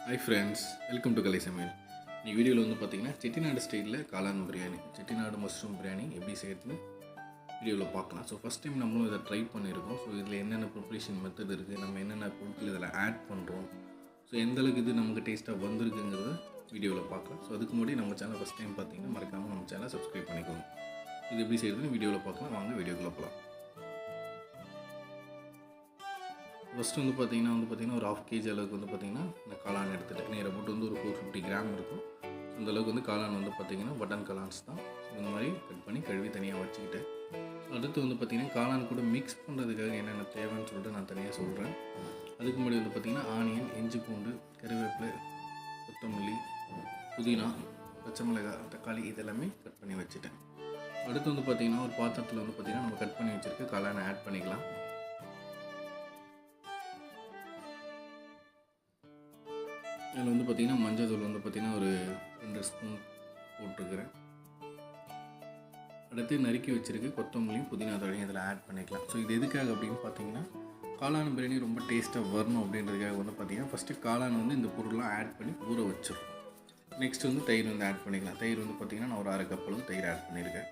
Hi friends, welcome to கலை சமையல். இன்னைக்கு வீடியோவில் வந்து பார்த்தீங்கன்னா செட்டிநாடு ஸ்டைலில் காளான் பிரியாணி, செட்டிநாடு மஷ்ரூம் பிரியாணி எப்படி செய்யறதுன்னு வீடியோவில் பார்க்கலாம். ஸோ ஃபஸ்ட் டைம் நம்மளும் இதை ட்ரை பண்ணியிருக்கோம். ஸோ இதில் என்னென்ன ப்ரிப்ரேஷன் மெத்தட் இருக்குது, நம்ம என்னென்ன பொருட்கள் இதில் ஆட் பண்ணுறோம், ஸோ எந்தளவுக்கு இது நமக்கு டேஸ்ட்டாக வந்திருக்குங்கிறத வீடியோவில் பார்க்கலாம். ஸோ அதுக்கு முன்னாடி நம்ம சேனல் ஃபஸ்ட் டைம் பார்த்தீங்கன்னா மறக்காமல் நம்ம சேனலை சப்ஸ்கிரைப் பண்ணிக்கோங்க. இது எப்படி செய்யறதுன்னு வீடியோவில் பார்க்கலாம். வாங்க வீடியோக்குள்ளே போகலாம். ஃபஸ்ட்டு வந்து பார்த்திங்கன்னா ஒரு 1/2 kg அளவுக்கு வந்து பார்த்திங்கன்னா இந்த காளான் எடுத்துகிட்டு நேராக போட்டு வந்து ஒரு 450 கிராம் இருக்கும். ஸோ அந்தளவுக்கு வந்து காளான் வந்து பார்த்திங்கன்னா பட்டன் காளான்ஸ் தான். ஸோ இந்த மாதிரி கட் பண்ணி கழுவி தனியாக வச்சுக்கிட்டேன். அடுத்து வந்து பார்த்திங்கன்னா காளான் கூட மிக்ஸ் பண்ணுறதுக்காக என்னென்ன தேவைன்னு சொல்லிட்டு நான் தனியாக சொல்கிறேன். அதுக்கு முன்னாடி வந்து பார்த்திங்கன்னா ஆனியன், இஞ்சி பூண்டு, கருவேப்பிலை, கொத்தமல்லி, புதினா, பச்சை மிளகாய், தக்காளி இதெல்லாமே கட் பண்ணி வச்சுட்டேன். அடுத்து வந்து பார்த்திங்கன்னா ஒரு பாத்திரத்தில் வந்து பார்த்திங்கன்னா நம்ம கட் பண்ணி வச்சுருக்க காளானை ஆட் பண்ணிக்கலாம். அதில் வந்து பார்த்திங்கன்னா மஞ்சள் தூள் வந்து பார்த்திங்கன்னா ஒரு 2 ஸ்பூன் போட்டிருக்கிறேன். அடுத்து நறுக்கி வச்சுருக்கு கொத்தமல்லியும் புதினா தழையும் இதில் ஆட் பண்ணிக்கலாம். ஸோ இது எதுக்காக அப்படின்னு பார்த்தீங்கன்னா காளான் பிரியாணி ரொம்ப டேஸ்ட்டாக வரணும் அப்படின்றதுக்காக வந்து பார்த்திங்கன்னா ஃபஸ்ட்டு காளான் வந்து இந்த பொருள்லாம் ஆட் பண்ணி ஊற வச்சிடும். நெக்ஸ்ட் வந்து தயிர் வந்து ஆட் பண்ணிக்கலாம். தயிர் வந்து பார்த்திங்கன்னா நான் ஒரு 1/2 கப் அளவு தயிர் ஆட் பண்ணியிருக்கேன்.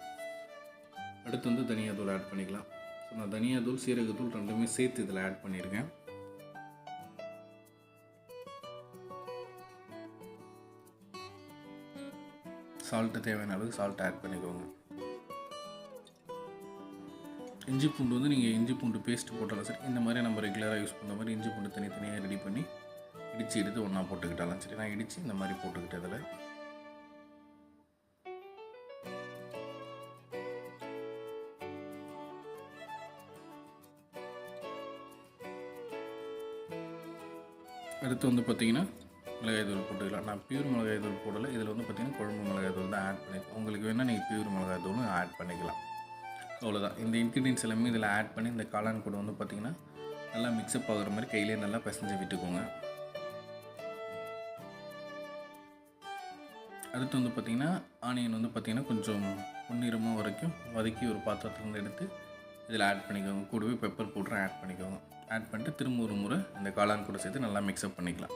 அடுத்து வந்து தனியாத்தூள் ஆட் பண்ணிக்கலாம். ஸோ நான் தனியாத்தூள், சீரகத்தூள் ரெண்டுமே சேர்த்து இதில் ஆட் பண்ணியிருக்கேன். சால்ட்டு தேவையான அளவுக்கு சால்ட் ஆட் பண்ணிக்கோங்க. இஞ்சி பூண்டு வந்து நீங்கள் இஞ்சி பூண்டு பேஸ்ட்டு போட்டாலும் சரி, இந்த மாதிரி நம்ம ரெகுலராக யூஸ் பண்ணுற மாதிரி இஞ்சி பூண்டு தனித்தனியாக ரெடி பண்ணி இடித்து எடுத்து ஒன்றா போட்டுக்கிட்டாலும் சரி. நான் இடித்து இந்த மாதிரி போட்டுக்கிட்டேன். அதில் அடுத்து வந்து பார்த்திங்கன்னா மிளகாய் தூள் போட்டுக்கலாம். நான் பியூர் மிளகாய் தூள் போடலை. இதில் வந்து பார்த்திங்கன்னா குழம்பு மிளகாய் தூள் தான் ஆட் பண்ணிக்கலாம். உங்களுக்கு வேணால் நீங்கள் பியூர் மிளகாய் தூளும் ஆட் பண்ணிக்கலாம். அவ்வளோதான். இந்த இன்க்ரீடியன்ஸ் எல்லாமே இதில் ஆட் பண்ணி இந்த காளான் கூட வந்து பார்த்திங்கன்னா நல்லா மிக்ஸ்அப் ஆகிற மாதிரி கையிலே நல்லா பிசைஞ்சு விட்டுக்கோங்க. அடுத்து வந்து பார்த்திங்கன்னா ஆனியன் வந்து பார்த்திங்கன்னா கொஞ்சம் பொன்னிறமாக வரைக்கும் வதக்கி ஒரு பாத்திரத்துலேருந்து எடுத்து இதில் ஆட் பண்ணிக்கோங்க. கூடவே பெப்பர் பவுடரை ஆட் பண்ணிக்கோங்க. ஆட் பண்ணிட்டு திரும்ப ஒரு முறை இந்த காளான் கூட சேர்த்து நல்லா மிக்ஸ்அப் பண்ணிக்கலாம்.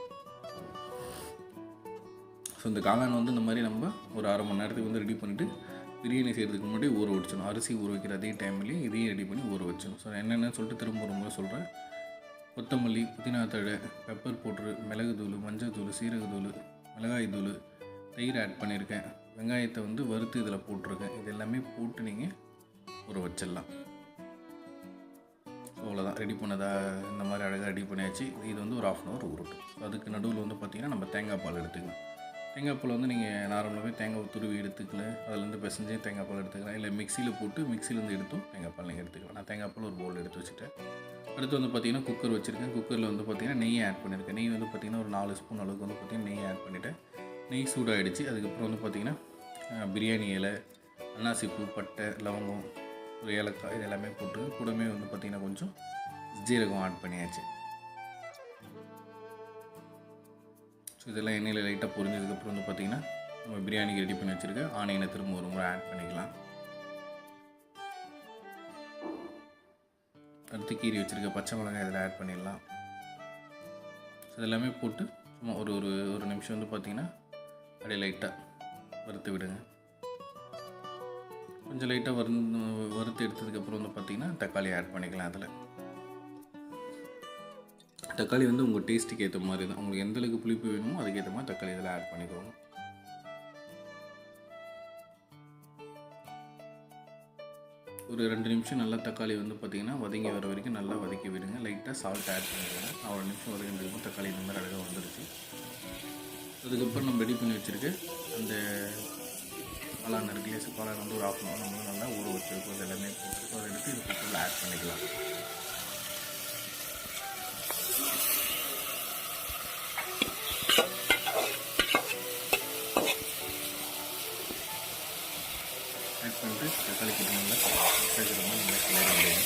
ஸோ இந்த காளான் வந்து இந்த மாதிரி நம்ம ஒரு 1/2 மணி நேரத்துக்கு வந்து ரெடி பண்ணிவிட்டு பிரியாணி செய்கிறதுக்கு முன்னாடி ஊற வச்சிடணும். அரிசி ஊற வைக்கிற அதே டைம்லேயே இதையும் ரெடி பண்ணி ஊற வச்சிடணும். ஸோ என்னென்னு சொல்லிட்டு திரும்ப ஒரு முறை சொல்கிறேன். கொத்தமல்லி, புதினா தழை, பெப்பர் பவுட்ரு, மிளகு தூள், மஞ்சள் தூள், சீரகத்தூள், மிளகாய் தூள், தயிர் ஆட் பண்ணியிருக்கேன். வெங்காயத்தை வந்து வறுத்து இதில் போட்டிருக்கேன். இது எல்லாமே போட்டு நீங்கள் ஊற வச்சிடலாம். அவ்வளோதான். ரெடி பண்ணதாக இந்த மாதிரி அழகாக ரெடி பண்ணியாச்சு. இது வந்து ஒரு 1/2 hour ஊறட்டும். அதுக்கு நடுவில் வந்து பார்த்திங்கன்னா நம்ம தேங்காய் பால் எடுத்துக்கலாம். தேங்காய் பால் வந்து நீங்கள் நார்மலாகவே தேங்காய் துருவி எடுத்துக்கலாம். அதுலேருந்து பிசைஞ்சு தேங்காய் பால் எடுத்துக்கலாம். இல்லை மிக்சியில் போட்டு மிக்சிலேருந்து எடுத்தும் தேங்காய் பால் நீங்கள் எடுத்துக்கலாம். நான் தேங்காய் பால் ஒரு பவுல் எடுத்து வச்சுட்டேன். அடுத்து வந்து பார்த்திங்கன்னா குக்கர் வச்சுருக்கேன். குக்கரில் வந்து பார்த்திங்கன்னா நெய் ஆட் பண்ணியிருக்கேன். நெய் வந்து பார்த்திங்கன்னா ஒரு 4 ஸ்பூன் அளவுக்கு வந்து பார்த்திங்கன்னா நெய் ஆட் பண்ணிவிட்டேன். நெய் சூடாகிடுச்சு. அதுக்கப்புறம் வந்து பார்த்திங்கன்னா பிரியாணி இலை, அன்னாசிப்பூ, பட்டை, லவங்கம், ஒரு ஏலக்காய் இது எல்லாமே போட்டு கூடவே வந்து பார்த்திங்கன்னா கொஞ்சம் ஜீரகம் ஆட் பண்ணியாச்சு. ஸோ இதெல்லாம் எண்ணெயில் லைட்டாக பொரிஞ்சதுக்கப்புறம் வந்து பார்த்திங்கன்னா நம்ம பிரியாணிக்கு ரெடி பண்ணி வச்சுருக்க ஆனியனை திரும்ப ஒரு முறை ஆட் பண்ணிக்கலாம். அடுத்து கீரி வச்சுருக்க பச்சை மிளகாய் இதில் ஆட் பண்ணிடலாம். ஸோ இதெல்லாமே போட்டு சும்மா ஒரு ஒரு நிமிஷம் வந்து பார்த்திங்கன்னா அப்படியே லைட்டாக வறுத்து விடுங்க. கொஞ்சம் லைட்டாக வறுத்து எடுத்ததுக்கப்புறம் வந்து பார்த்திங்கன்னா தக்காளி ஆட் பண்ணிக்கலாம். அதில் தக்காளி வந்து உங்கள் டேஸ்ட்டுக்கு ஏற்ற மாதிரி தான். உங்களுக்கு எந்தளவுக்கு புளிப்பு வேணுமோ அதுக்கேற்ற மாதிரி தக்காளி இதில் ஆட் பண்ணிக்கோங்க. ஒரு 2 நிமிஷம் நல்லா தக்காளி வந்து பார்த்திங்கன்னா வதங்கி வர வரைக்கும் நல்லா வதக்கி விடுங்க. லைட்டாக சால்ட் ஆட் பண்ணிக்கோங்க. 1 நிமிஷம் வதங்கினதுக்கப்புறம் தக்காளி இந்த மாதிரி அழகாக வந்துடுச்சு. அதுக்கப்புறம் நம்ம ரெடி பண்ணி வச்சுருக்கு அந்த காளான் இருக்குல்லையே. ஸோ காளான் வந்து ஒரு 1/2 hour நம்ம நல்லா ஊற வச்சுருக்கோம். அது எல்லாமே போட்டு அதை எடுத்து இது குக்கரில் ஆட் பண்ணிக்கலாம். ஆட் பண்ணிட்டு தக்காளி கிட்ட நல்லா சேர்க்குற மாதிரி நல்லா கிளறி விடுங்க.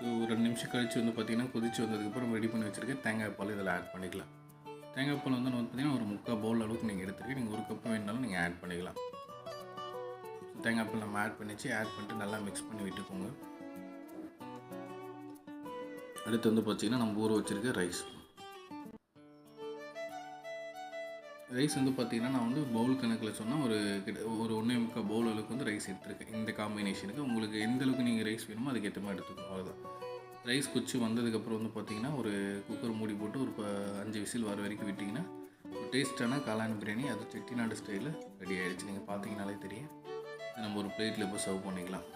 ஒரு 2 நிமிஷம் கழித்து வந்து பார்த்திங்கன்னா கொதிச்சு வந்ததுக்கப்புறம் ரெடி பண்ணி வச்சுருக்க தேங்காய் பால் இதில் ஆட் பண்ணிக்கலாம். தேங்காய் பால் வந்து பார்த்திங்கன்னா ஒரு 3/4 பவுல் அளவுக்கு நீங்கள் எடுத்துருக்கீங்க. நீங்கள் 1 கப்பு வேணுனாலும் நீங்கள் ஆட் பண்ணிக்கலாம். தேங்காய் பால் நம்ம ஆட் பண்ணிட்டு நல்லா மிக்ஸ் பண்ணி விட்டுக்கோங்க. அடுத்து வந்து பார்த்திங்கன்னா நம்ம ஊற வச்சுருக்க ரைஸ் வந்து பார்த்திங்கன்னா நான் வந்து பவுல் கணக்கில் சொன்னால் ஒரு 1.25 பவுல் அளவுக்கு வந்து ரைஸ் எடுத்துருக்கேன். இந்த காம்பினேஷனுக்கு உங்களுக்கு எந்த அளவுக்கு நீங்கள் ரைஸ் வேணுமோ அதுக்கேற்ற மாதிரி எடுத்துக்கணும். அவ்வளோதான். ரைஸ் குச்சி வந்ததுக்கப்புறம் வந்து பார்த்திங்கன்னா ஒரு குக்கர் மூடி போட்டு ஒரு 5 விசில் வர வரைக்கும் விட்டிங்கன்னா ஒரு டேஸ்ட்டான காளான் பிரியாணி அது செட்டிநாடு ஸ்டைலில் ரெடி ஆகிடுச்சு. நீங்கள் பார்த்தீங்கனாலே தெரியும். நம்ம ஒரு பிளேட்டில் இப்போ சர்வ் பண்ணிக்கலாம்.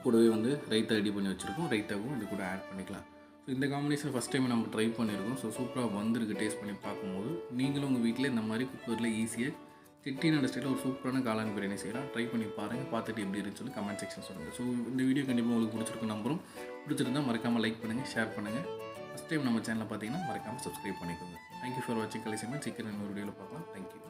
கூடவே வந்து ரைத்தா ரெடி பண்ணி வச்சுருக்கோம். ரைத்தாவும் இது கூட ஆட் பண்ணிக்கலாம். ஸோ இந்த காம்பினேஷன் ஃபஸ்ட் டைம் நம்ம ட்ரை பண்ணியிருக்கோம். ஸோ சூப்பராக வந்திருக்கு. டேஸ்ட் பண்ணி பார்க்கும்போது நீங்களும் உங்கள் வீட்டில் இந்த மாதிரி குக்கரில் ஈஸியாக செட்டிநாடு ஸ்டைலில் ஒரு சூப்பரான காளான் பிரியாணி செய்யலாம். ட்ரை பண்ணி பாருங்கள். பார்த்துட்டு எப்படி இருந்துச்சு சொல்லி கமெண்ட் செக்ஷன் சொல்லுங்கள். ஸோ இந்த வீடியோ கண்டிப்பாக உங்களுக்கு பிடிச்சிருக்கும் நம்புறோம். பிடிச்சிருந்தால் மறக்காமல் லைக் பண்ணுங்கள், ஷேர் பண்ணுங்கள். ஃபஸ்ட் டைம் நம்ம சேனலில் பார்த்தீங்கன்னா மறக்காமல் சப்ஸ்கிரைப் பண்ணிக்கோங்க. தேங்க்யூ ஃபார் வாட்சிங். கலைசேமன் சீக்கிரம் இன்னொரு வீடியோவில் பார்க்கலாம். தேங்க்யூ.